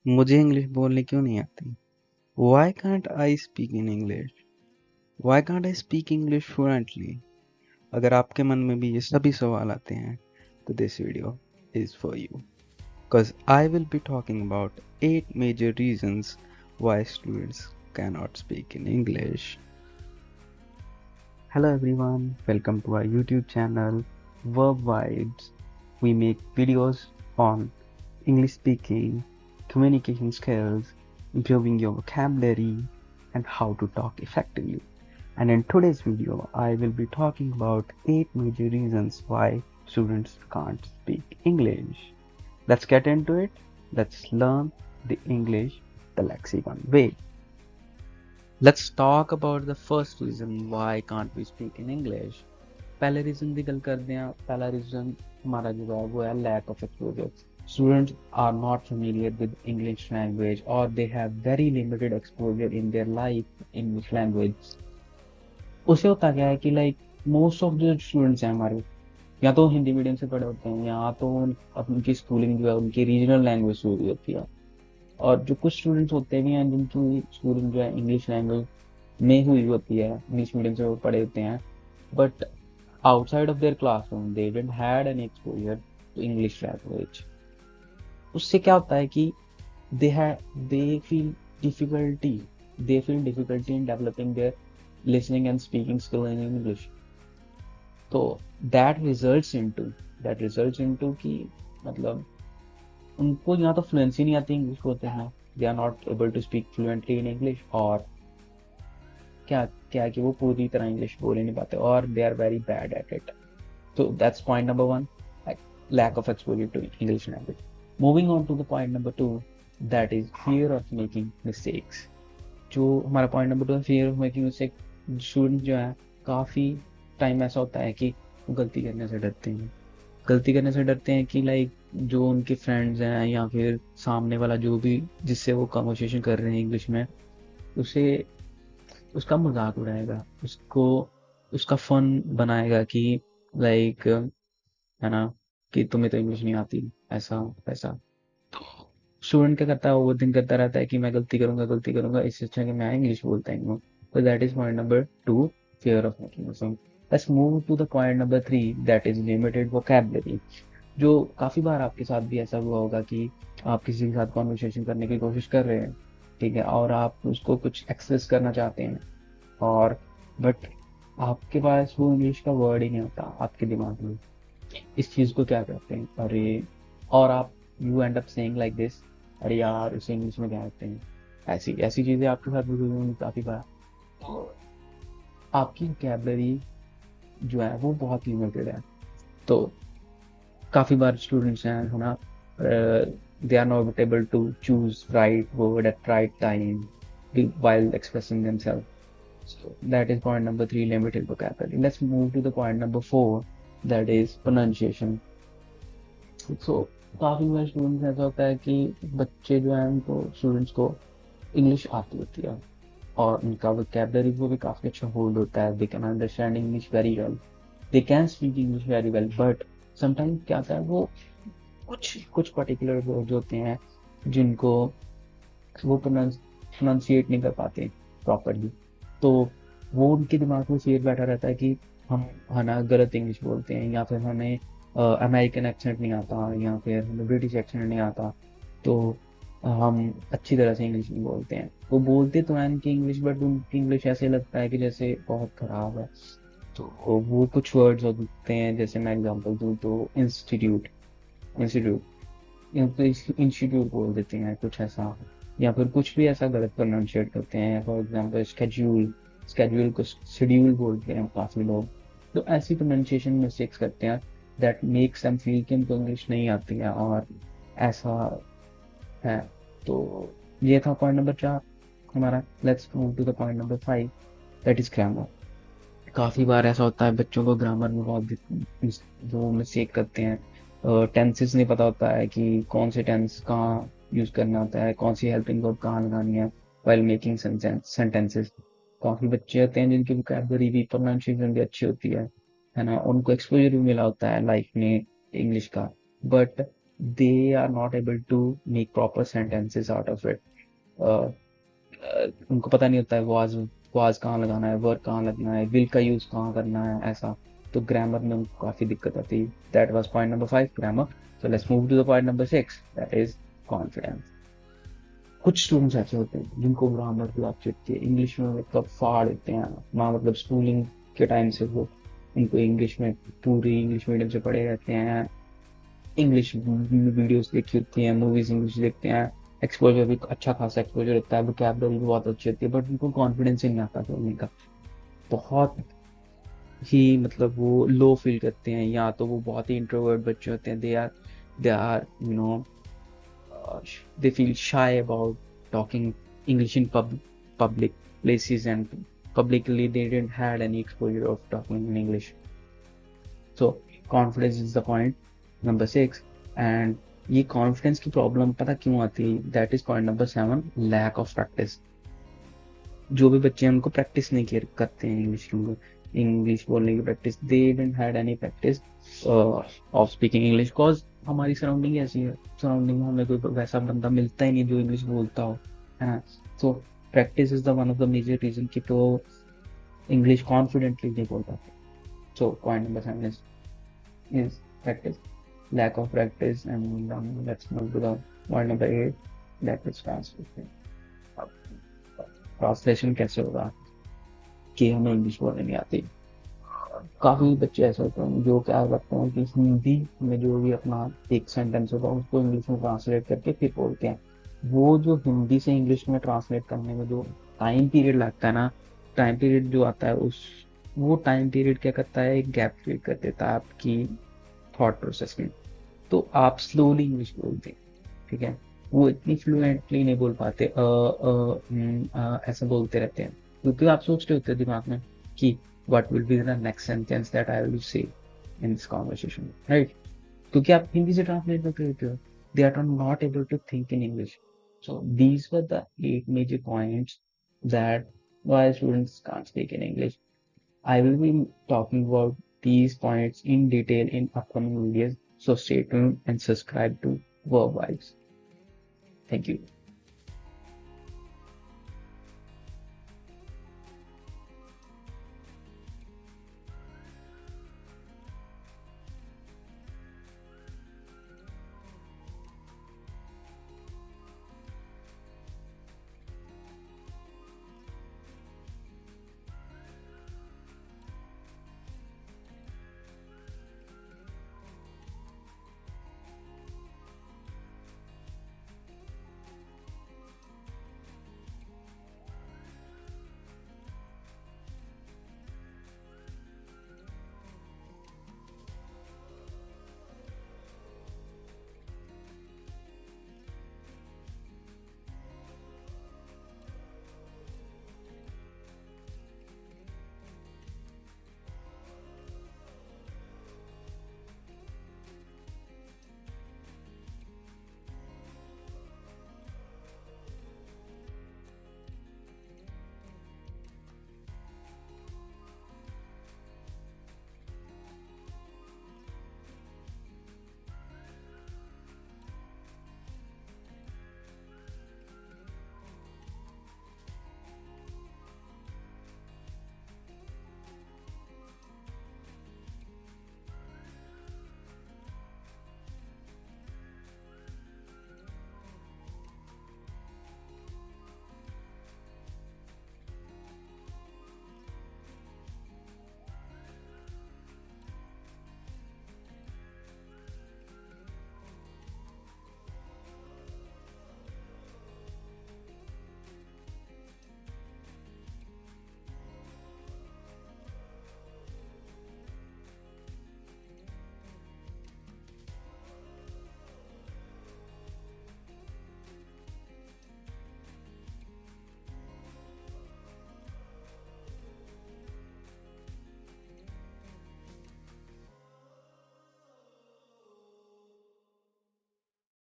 मुझे इंग्लिश बोलनी क्यों नहीं आती? Why can't I speak in English? Why can't I speak English fluently? अगर आपके मन में भी ये सभी सवाल आते हैं तो this video is for you. Because I will be talking about 8 major reasons why students cannot speak in English. Hello everyone, welcome to our YouTube channel Verb Vibes. We make videos on English speaking, communication skills, improving your vocabulary, and how to talk effectively. And in today's video, I will be talking about 8 major reasons why students can't speak English. Let's get into it. Let's learn the English the lexicon way. Let's talk about the first reason why can't we speak in English. पहले reason की गल करते हैं. पहला reason हमारा जो है वो है lack of exposure. Students are not familiar with English language or they have very limited exposure in their life English language. उससे होता क्या है कि लाइक मोस्ट ऑफ जो स्टूडेंट्स हैं हमारे या तो हिंदी मीडियम से पढ़े होते हैं या तो उनकी स्कूलिंग जो है उनकी रीजनल लैंग्वेज से हुई होती है. और जो कुछ स्टूडेंट्स होते भी हैं जिनकी स्कूलिंग जो है इंग्लिश लैंग्वेज में हुई होती है, इंग्लिश मीडियम से वो पढ़े होते हैं, but outside of their classroom they didn't had any exposure to English language. उससे क्या होता है कि they have they feel difficulty they feel difficulty in developing their listening and speaking skill in English. तो that results into कि मतलब उनको या तो फ्लुएंसी नहीं आती इंग्लिश बोलते हैं, they are not able to speak fluently in English, और क्या क्या कि वो पूरी तरह इंग्लिश बोल ही नहीं पाते और they are very bad at it. So that's point number one, like lack of exposure to English language. Moving on to the point number two, that is fear of making mistakes. जो हमारा point number to है fear of making mistake. Student जो है काफ़ी time ऐसा होता है कि वो गलती करने से डरते हैं. गलती करने से डरते हैं कि लाइक जो उनके फ्रेंड्स हैं या फिर सामने वाला जो भी जिससे वो कन्वर्सेशन कर रहे हैं इंग्लिश में, उसे उसका मजाक उड़ाएगा, उसको उसका फन बनाएगा कि लाइक है ना कि तुम्हें तो इंग्लिश नहीं आती, ऐसा वैसा. स्टूडेंट क्या करता है, ओवर थिंक करता रहता है कि मैं गलती करूंगा, इससे अच्छा कि मैं इंग्लिश बोलता ही हूँ. तो that is point number two, fear of making mistake. Let's move to the point number three, that is limited vocabulary. जो काफी बार आपके साथ भी ऐसा हुआ होगा कि आप किसी के साथ कॉन्वर्सेशन करने की कोशिश कर रहे हैं, ठीक है, और आप उसको कुछ एक्सेस करना चाहते हैं, और बट आपके पास वो इंग्लिश का वर्ड ही नहीं होता आपके दिमाग में. इस चीज को क्या कहते हैं, अरे, और आप you and up saying like this, अरे यार इसे इंग्लिश में क्या कहते हैं. ऐसी ऐसी चीजें आपके साथ भी हुई होंगी काफी बार. तो आपकी वोकैबुलरी जो है वो बहुत लिमिटेड है. तो काफी बार स्टूडेंट्स हैं है ना, they are not able to choose right word at right time while expressing themselves. So that is point number three, limited vocabulary. Let's move to the point number four, that is pronunciation. So काफी बार students ऐसा होता है कि बच्चे जो हैं उनको students को इंग्लिश आती होती है और उनका वोकैबुलरी वो भी काफी अच्छा होल्ड होता है. They can understand English very well, they can speak English very well, but sometimes क्या होता है, वो कुछ कुछ पर्टिकुलर वर्ड होते हैं जिनको वो प्रोनाउंसिएट नहीं कर पाते प्रॉपरली. तो वो उनके दिमाग में फेर बैठा रहता है कि हम है ना गलत इंग्लिश बोलते हैं, या फिर हमें अमेरिकन एक्सेंट नहीं आता, या फिर हमें ब्रिटिश एक्सेंट नहीं आता, तो हम अच्छी तरह से इंग्लिश नहीं बोलते हैं. वो बोलते तो हैं उनकी इंग्लिश, बट उनकी इंग्लिश ऐसे लगता है कि जैसे बहुत खराब है. तो वो कुछ वर्ड्स होते हैं, जैसे मैं एग्जांपल दूँ तो इंस्टीट्यूट इंस्टीट्यूट इंस्टीट्यूट बोल देते हैं कुछ ऐसा, या फिर कुछ भी ऐसा गलत प्रोनाउंशिएट करते हैं. फॉर एग्जांपल स्केड्यूल स्केड्यूल को शेड्यूल बोलते हैं काफी लोग. तो ऐसी प्रोनाउंसिएशन मिस्टेक्स करते हैं दैट मेक्स देम फील कि उनको इंग्लिश नहीं आती है, और ऐसा है. तो ये था पॉइंट नंबर चार हमारा. Let's move to the point number five, that is grammar. काफी बार ऐसा होता है बच्चों को ग्रामर में बहुत वो मिस्टेक करते हैं. टेंसेस नहीं पता होता है कि कौन से टेंस कहाँ यूज करना होता है, कौन सी हेल्पिंग वर्ब कहाँ लगानी है व्हाइल मेकिंग सेंटेंसेस. काफी बच्चे होते हैं जिनकी वोकैबुलरी भी प्रोनाउंसिएशन भी अच्छी होती है ना, उनको एक्सपोजर भी मिला होता है लाइफ में इंग्लिश का, but they are not able to make proper sentences out of it. uh, उनको पता नहीं होता है वाज कहाँ लगाना है, वर्ब कहाँ लगना है, विल का यूज कहाँ करना है, ऐसा। तो ग्रामर में उनको काफी दिक्कत आती है। That was point number 5, grammar. So let's move to the point number 6, that is confidence. कुछ स्टूडेंट्स ऐसे होते हैं जिनको ग्रामर की बात चिढ़ती है, इंग्लिश में मतलब फाड़ देते हैं ना, मतलब स्कूलिंग के टाइम से वो उनको इंग्लिश में, पूरी इंग्लिश मीडियम से पढ़े रहते हैं, इंग्लिश वीडियोस देखी होती हैं, मूवीज इंग्लिश देखते हैं, एक्सपोजर भी अच्छा खासा एक्सपोजर रहता है, वोकैबुलरी भी बहुत अच्छी होती है, बट उनको कॉन्फिडेंस ही नहीं आता बोलने का। बहुत ही मतलब वो लो फील करते हैं, या तो वो बहुत ही इंट्रोवर्ट बच्चे होते हैं, they are they feel shy about talking English in public places, and publicly they didn't had any exposure of talking in English. So confidence is the point number 6, and ये कॉन्फिडेंस की problem पता क्यों आती है? That is point number 7, lack of practice. जो भी बच्चे हैं उनको प्रैक्टिस नहीं करते हैं इंग्लिश बोलने की practice, they didn't had any practice of speaking English, cause हमारी सराउंडिंग ऐसी है, सराउंडिंग में हमें कोई वैसा बंदा मिलता ही नहीं जो इंग्लिश बोलता हो, है ना। So practice is the one of the major reason कि तो इंग्लिश कॉन्फिडेंटली नहीं बोल पाते। So point number 7 is practice, lack of practice, and let's move to the point number 8, that is translation। Translation कैसे होगा कि हमें इंग्लिश बोलने नहीं आती? काफी बच्चे ऐसे होते हैं जो क्या करते हैं कि हिंदी में जो भी अपना एक सेंटेंस होगा उसको इंग्लिश में ट्रांसलेट करके फिर बोलते हैं। वो जो हिंदी से इंग्लिश में ट्रांसलेट करने में जो टाइम पीरियड लगता है ना, टाइम पीरियड जो आता है उस वो टाइम पीरियड क्या करता है, एक गैप क्रिएट कर देता है आपकी थॉट प्रोसेस में। तो आप स्लोली इंग्लिश बोलते हैं, ठीक है, वो इतनी फ्लुएंटली नहीं बोल पाते, ऐसा बोलते रहते हैं, क्योंकि आप सोच रहे होते हैं दिमाग में कि what will be the next sentence that I will say in this conversation, right? क्योंकि आप हिंदी से ट्रांसलेट नहीं करते हो, they are not able to think in English. So these were the 8 major points that why students can't speak in English. I will be talking about these points in detail in upcoming videos. So stay tuned and subscribe to Verb Vibes. Thank you.